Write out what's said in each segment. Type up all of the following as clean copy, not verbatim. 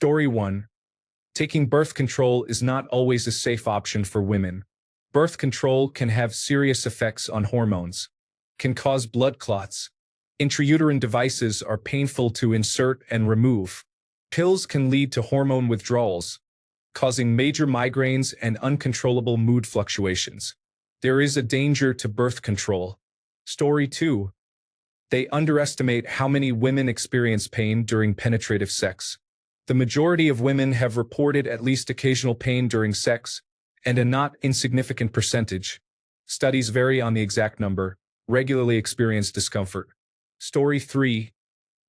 Story 1. Taking birth control is not always a safe option for women. Birth control can have serious effects on hormones, can cause blood clots. Intrauterine devices are painful to insert and remove. Pills can lead to hormone withdrawals, causing major migraines and uncontrollable mood fluctuations. There is a danger to birth control. Story 2. They underestimate how many women experience pain during penetrative sex. The majority of women have reported at least occasional pain during sex, and a not insignificant percentage. Studies vary on the exact number, regularly experience discomfort. Story 3.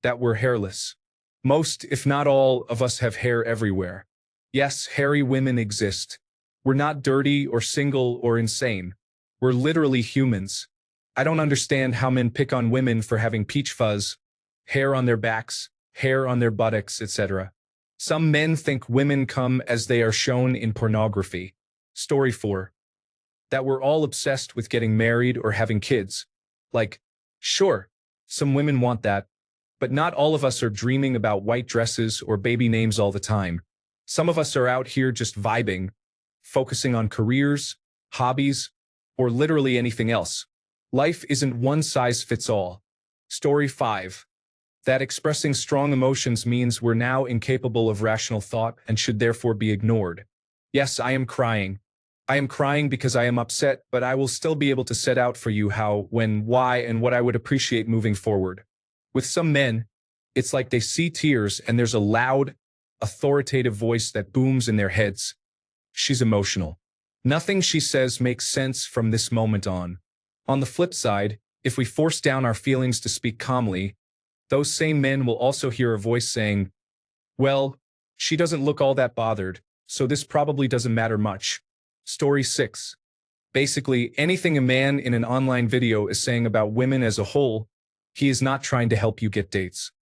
That we're hairless. Most, if not all, of us have hair everywhere. Yes, hairy women exist. We're not dirty or single or insane. We're literally humans. I don't understand how men pick on women for having peach fuzz, hair on their backs, hair on their buttocks, etc. Some men think women come as they are shown in pornography. Story 4. That we're all obsessed with getting married or having kids. Like, sure, some women want that, but not all of us are dreaming about white dresses or baby names all the time. Some of us are out here just vibing, focusing on careers, hobbies, or literally anything else. Life isn't one size fits all. Story 5. That expressing strong emotions means we're now incapable of rational thought and should therefore be ignored. Yes, I am crying. I am crying because I am upset, but I will still be able to set out for you how, when, why, and what I would appreciate moving forward. With some men, it's like they see tears and there's a loud, authoritative voice that booms in their heads. She's emotional. Nothing she says makes sense from this moment on. On the flip side, if we force down our feelings to speak calmly, those same men will also hear a voice saying, well, she doesn't look all that bothered, so this probably doesn't matter much. Story 6. Basically, anything a man in an online video is saying about women as a whole, he is not trying to help you get dates.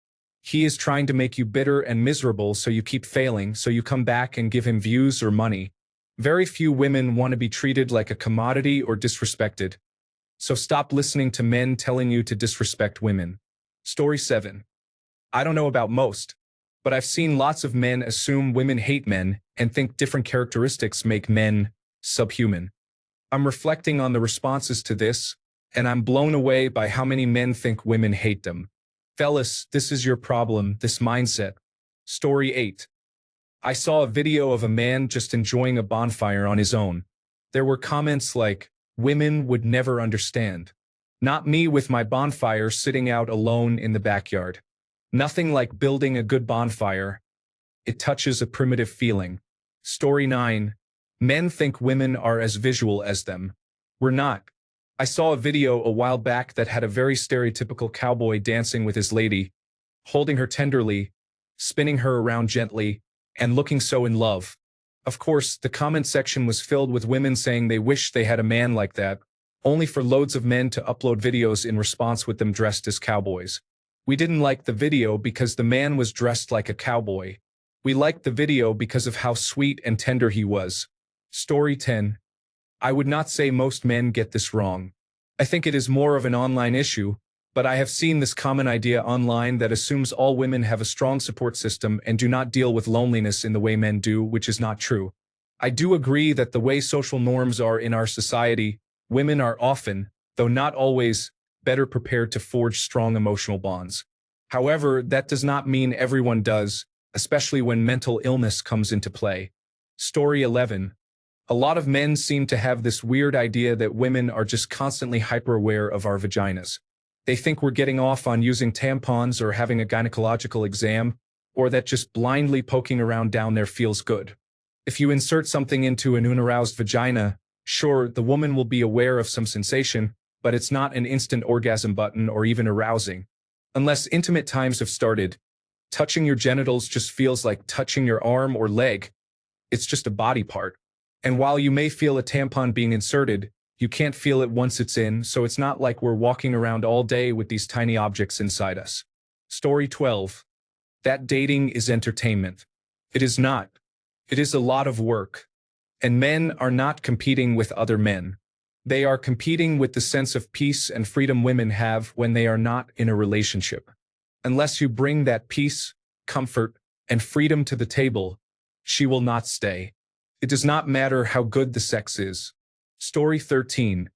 He is trying to make you bitter and miserable so you keep failing, so you come back and give him views or money. Very few women want to be treated like a commodity or disrespected. So stop listening to men telling you to disrespect women. Story 7. I don't know about most, but I've seen lots of men assume women hate men and think different characteristics make men subhuman. I'm reflecting on the responses to this, and I'm blown away by how many men think women hate them. Fellas, this is your problem, this mindset. Story 8. I saw a video of a man just enjoying a bonfire on his own. There were comments like, women would never understand. Not me with my bonfire sitting out alone in the backyard. Nothing like building a good bonfire. It touches a primitive feeling. Story 9. Men think women are as visual as them. We're not. I saw a video a while back that had a very stereotypical cowboy dancing with his lady, holding her tenderly, spinning her around gently, and looking so in love. Of course, the comment section was filled with women saying they wish they had a man like that, only for loads of men to upload videos in response with them dressed as cowboys. We didn't like the video because the man was dressed like a cowboy. We liked the video because of how sweet and tender he was. Story 10. I would not say most men get this wrong. I think it is more of an online issue, but I have seen this common idea online that assumes all women have a strong support system and do not deal with loneliness in the way men do, which is not true. I do agree that the way social norms are in our society, women are often, though not always, better prepared to forge strong emotional bonds. However, that does not mean everyone does, especially when mental illness comes into play. Story 11. A lot of men seem to have this weird idea that women are just constantly hyper-aware of our vaginas. They think we're getting off on using tampons or having a gynecological exam, or that just blindly poking around down there feels good. If you insert something into an unaroused vagina, sure, the woman will be aware of some sensation, but it's not an instant orgasm button or even arousing. Unless intimate times have started, touching your genitals just feels like touching your arm or leg. It's just a body part. And while you may feel a tampon being inserted, you can't feel it once it's in, so it's not like we're walking around all day with these tiny objects inside us. Story 12. That dating is entertainment. It is not. It is a lot of work. And men are not competing with other men. They are competing with the sense of peace and freedom women have when they are not in a relationship. Unless you bring that peace, comfort, and freedom to the table, she will not stay. It does not matter how good the sex is. Story 13.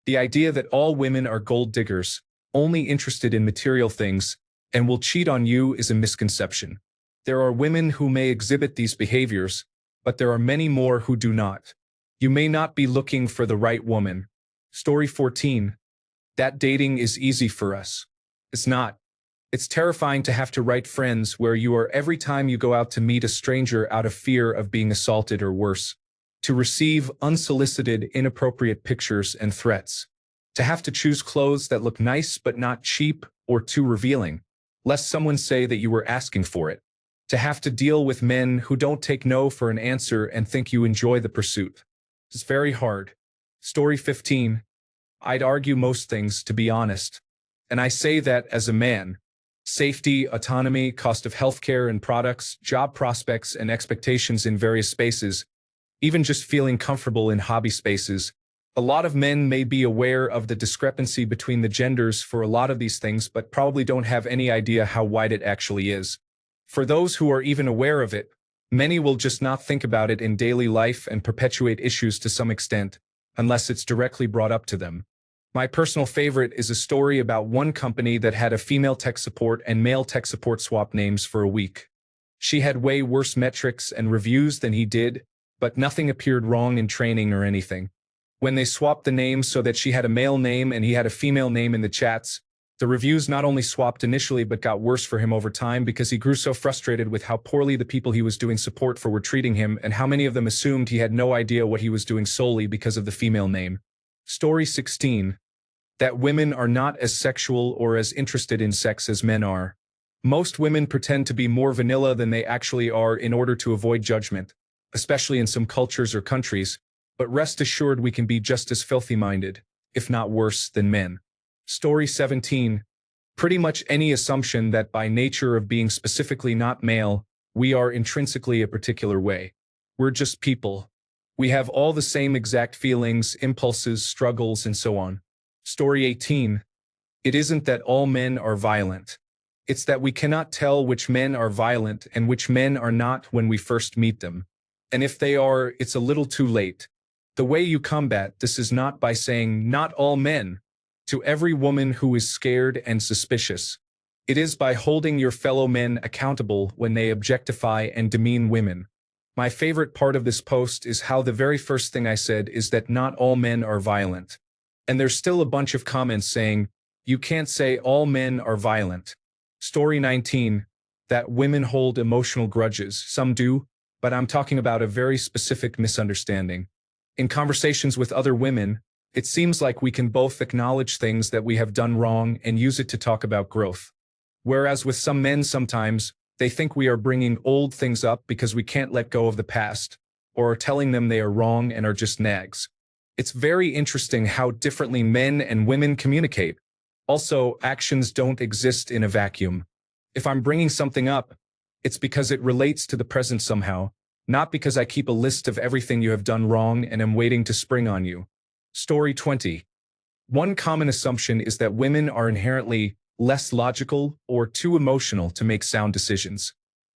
The idea that all women are gold diggers, only interested in material things, and will cheat on you is a misconception. There are women who may exhibit these behaviors, but there are many more who do not. You may not be looking for the right woman. Story 14. That dating is easy for us. It's not. It's terrifying to have to write friends where you are every time you go out to meet a stranger out of fear of being assaulted or worse. To receive unsolicited, inappropriate pictures and threats. To have to choose clothes that look nice but not cheap or too revealing, lest someone say that you were asking for it. To have to deal with men who don't take no for an answer and think you enjoy the pursuit. It's very hard. Story 15. I'd argue most things, to be honest. And I say that as a man. Safety, autonomy, cost of healthcare and products, job prospects and expectations in various spaces, even just feeling comfortable in hobby spaces. A lot of men may be aware of the discrepancy between the genders for a lot of these things, but probably don't have any idea how wide it actually is. For those who are even aware of it, many will just not think about it in daily life and perpetuate issues to some extent, unless it's directly brought up to them. My personal favorite is a story about one company that had a female tech support and male tech support swap names for a week. She had way worse metrics and reviews than he did, but nothing appeared wrong in training or anything. When they swapped the names so that she had a male name and he had a female name in the chats, the reviews not only swapped initially but got worse for him over time because he grew so frustrated with how poorly the people he was doing support for were treating him and how many of them assumed he had no idea what he was doing solely because of the female name. Story 16. That women are not as sexual or as interested in sex as men are. Most women pretend to be more vanilla than they actually are in order to avoid judgment, especially in some cultures or countries, but rest assured we can be just as filthy-minded, if not worse, than men. Story 17. Pretty much any assumption that by nature of being specifically not male, we are intrinsically a particular way. We're just people. We have all the same exact feelings, impulses, struggles, and so on. Story 18. It isn't that all men are violent. It's that we cannot tell which men are violent and which men are not when we first meet them. And if they are, it's a little too late. The way you combat this is not by saying not all men to every woman who is scared and suspicious. It is by holding your fellow men accountable when they objectify and demean women. My favorite part of this post is how the very first thing I said is that not all men are violent. And there's still a bunch of comments saying, you can't say all men are violent. Story 19. That women hold emotional grudges. Some do, but I'm talking about a very specific misunderstanding. In conversations with other women, it seems like we can both acknowledge things that we have done wrong and use it to talk about growth. Whereas with some men sometimes, they think we are bringing old things up because we can't let go of the past, or are telling them they are wrong and are just nags. It's very interesting how differently men and women communicate. Also, actions don't exist in a vacuum. If I'm bringing something up, it's because it relates to the present somehow, not because I keep a list of everything you have done wrong and am waiting to spring on you. Story 20. One common assumption is that women are inherently less logical or too emotional to make sound decisions.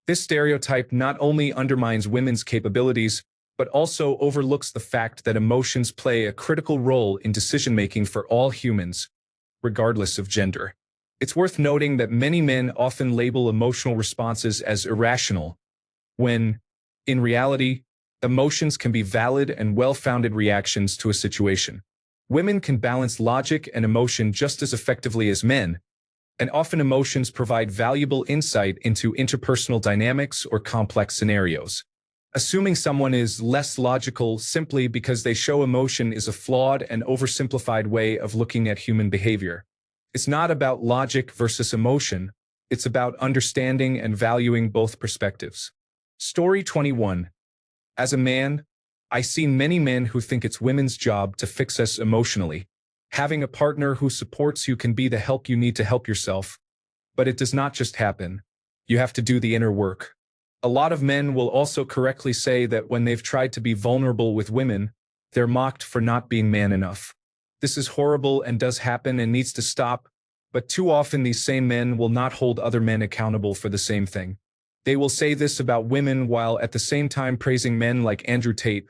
This stereotype not only undermines women's capabilities, but also overlooks the fact that emotions play a critical role in decision-making for all humans, regardless of gender. It's worth noting that many men often label emotional responses as irrational, when, in reality, emotions can be valid and well-founded reactions to a situation. Women can balance logic and emotion just as effectively as men, and often emotions provide valuable insight into interpersonal dynamics or complex scenarios. Assuming someone is less logical simply because they show emotion is a flawed and oversimplified way of looking at human behavior. It's not about logic versus emotion, it's about understanding and valuing both perspectives. Story 21. As a man, I see many men who think it's women's job to fix us emotionally. Having a partner who supports you can be the help you need to help yourself, but it does not just happen. You have to do the inner work. A lot of men will also correctly say that when they've tried to be vulnerable with women, they're mocked for not being man enough. This is horrible and does happen and needs to stop, but too often these same men will not hold other men accountable for the same thing. They will say this about women while at the same time praising men like Andrew Tate,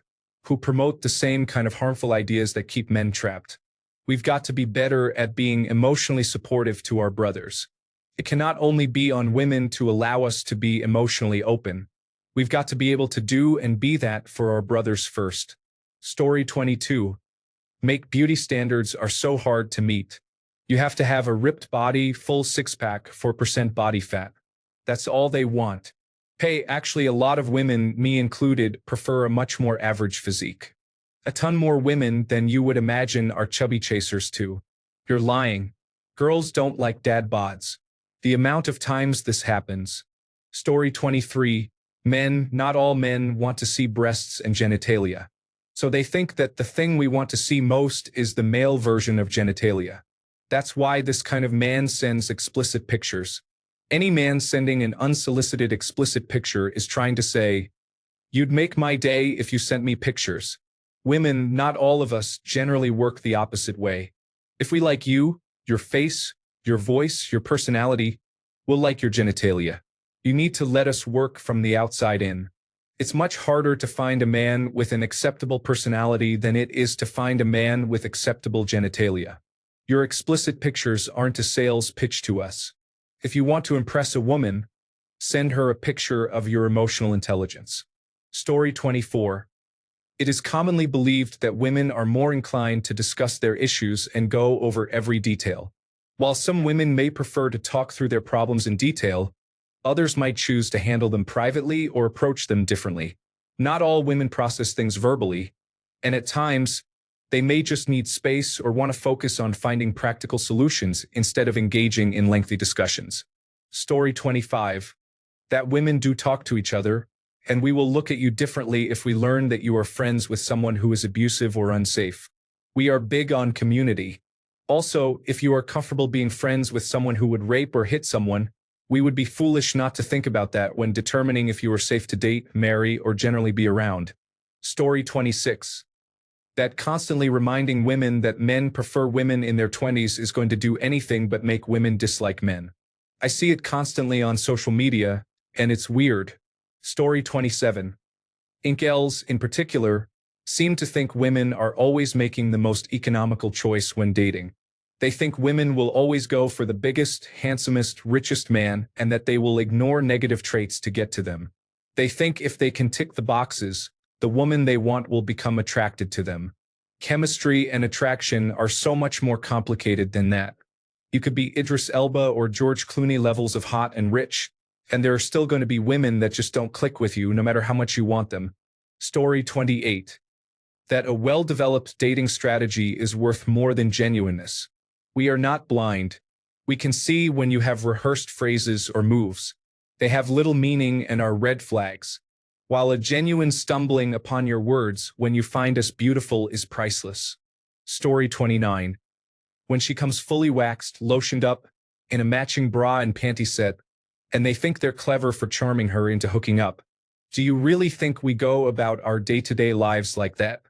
who promote the same kind of harmful ideas that keep men trapped. We've got to be better at being emotionally supportive to our brothers. It cannot only be on women to allow us to be emotionally open. We've got to be able to do and be that for our brothers first. Story 22. Make beauty standards are so hard to meet. You have to have a ripped body, full six-pack, 4% body fat. That's all they want. Hey, actually, a lot of women, me included, prefer a much more average physique. A ton more women than you would imagine are chubby chasers too. You're lying. Girls don't like dad bods. The amount of times this happens. Story 23. Men, not all men, want to see breasts and genitalia. So they think that the thing we want to see most is the male version of genitalia. That's why this kind of man sends explicit pictures. Any man sending an unsolicited explicit picture is trying to say, "You'd make my day if you sent me pictures." Women, not all of us, generally work the opposite way. If we like you, your face, your voice, your personality, we'll like your genitalia. You need to let us work from the outside in. It's much harder to find a man with an acceptable personality than it is to find a man with acceptable genitalia. Your explicit pictures aren't a sales pitch to us. If you want to impress a woman, send her a picture of your emotional intelligence. Story 24. It is commonly believed that women are more inclined to discuss their issues and go over every detail. While some women may prefer to talk through their problems in detail, others might choose to handle them privately or approach them differently. Not all women process things verbally, and at times, they may just need space or want to focus on finding practical solutions instead of engaging in lengthy discussions. Story 25. That women do talk to each other, and we will look at you differently if we learn that you are friends with someone who is abusive or unsafe. We are big on community. Also, if you are comfortable being friends with someone who would rape or hit someone, we would be foolish not to think about that when determining if you are safe to date, marry, or generally be around. Story 26. That constantly reminding women that men prefer women in their 20s is going to do anything but make women dislike men. I see it constantly on social media, and it's weird. Story 27. Incels, in particular, seem to think women are always making the most economical choice when dating. They think women will always go for the biggest, handsomest, richest man and that they will ignore negative traits to get to them. They think if they can tick the boxes, the woman they want will become attracted to them. Chemistry and attraction are so much more complicated than that. You could be Idris Elba or George Clooney levels of hot and rich, and there are still going to be women that just don't click with you no matter how much you want them. Story 28. That a well-developed dating strategy is worth more than genuineness. We are not blind. We can see when you have rehearsed phrases or moves. They have little meaning and are red flags. While a genuine stumbling upon your words when you find us beautiful is priceless. Story 29. When she comes fully waxed, lotioned up, in a matching bra and panty set, and they think they're clever for charming her into hooking up. Do you really think we go about our day-to-day lives like that?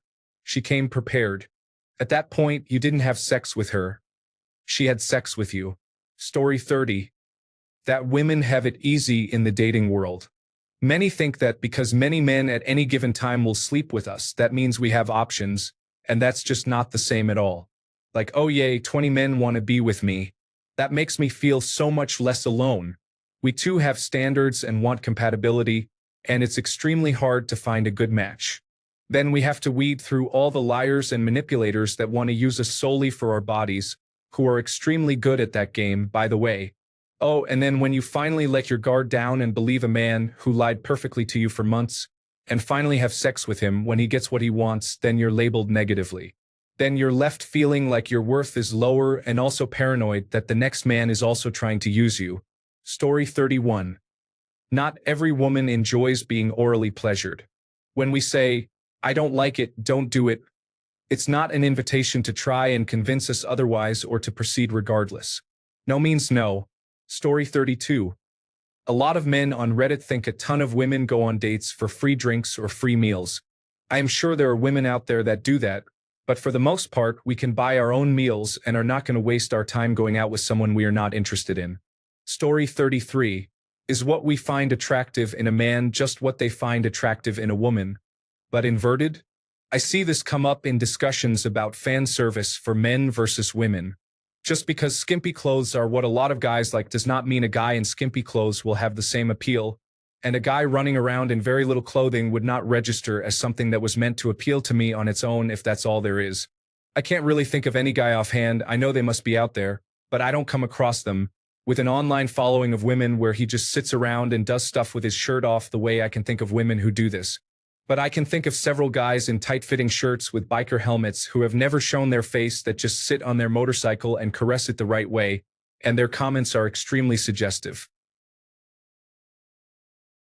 She came prepared. At that point, you didn't have sex with her. She had sex with you. Story 30. That women have it easy in the dating world. Many think that because many men at any given time will sleep with us, that means we have options, and that's just not the same at all. Like, oh yay, 20 men want to be with me. That makes me feel so much less alone. We too have standards and want compatibility, and it's extremely hard to find a good match. Then we have to weed through all the liars and manipulators that want to use us solely for our bodies, who are extremely good at that game, by the way. Oh, and then when you finally let your guard down and believe a man who lied perfectly to you for months, and finally have sex with him when he gets what he wants, then you're labeled negatively. Then you're left feeling like your worth is lower and also paranoid that the next man is also trying to use you. Story 31. Not every woman enjoys being orally pleasured. When we say, "I don't like it, don't do it," it's not an invitation to try and convince us otherwise or to proceed regardless. No means no. Story 32. A lot of men on Reddit think a ton of women go on dates for free drinks or free meals. I am sure there are women out there that do that, but for the most part, we can buy our own meals and are not going to waste our time going out with someone we are not interested in. Story 33. Is what we find attractive in a man just what they find attractive in a woman, but inverted? I see this come up in discussions about fan service for men versus women. Just because skimpy clothes are what a lot of guys like does not mean a guy in skimpy clothes will have the same appeal, and a guy running around in very little clothing would not register as something that was meant to appeal to me on its own if that's all there is. I can't really think of any guy offhand. I know they must be out there, but I don't come across them, with an online following of women where he just sits around and does stuff with his shirt off the way I can think of women who do this. But I can think of several guys in tight-fitting shirts with biker helmets who have never shown their face that just sit on their motorcycle and caress it the right way, and their comments are extremely suggestive.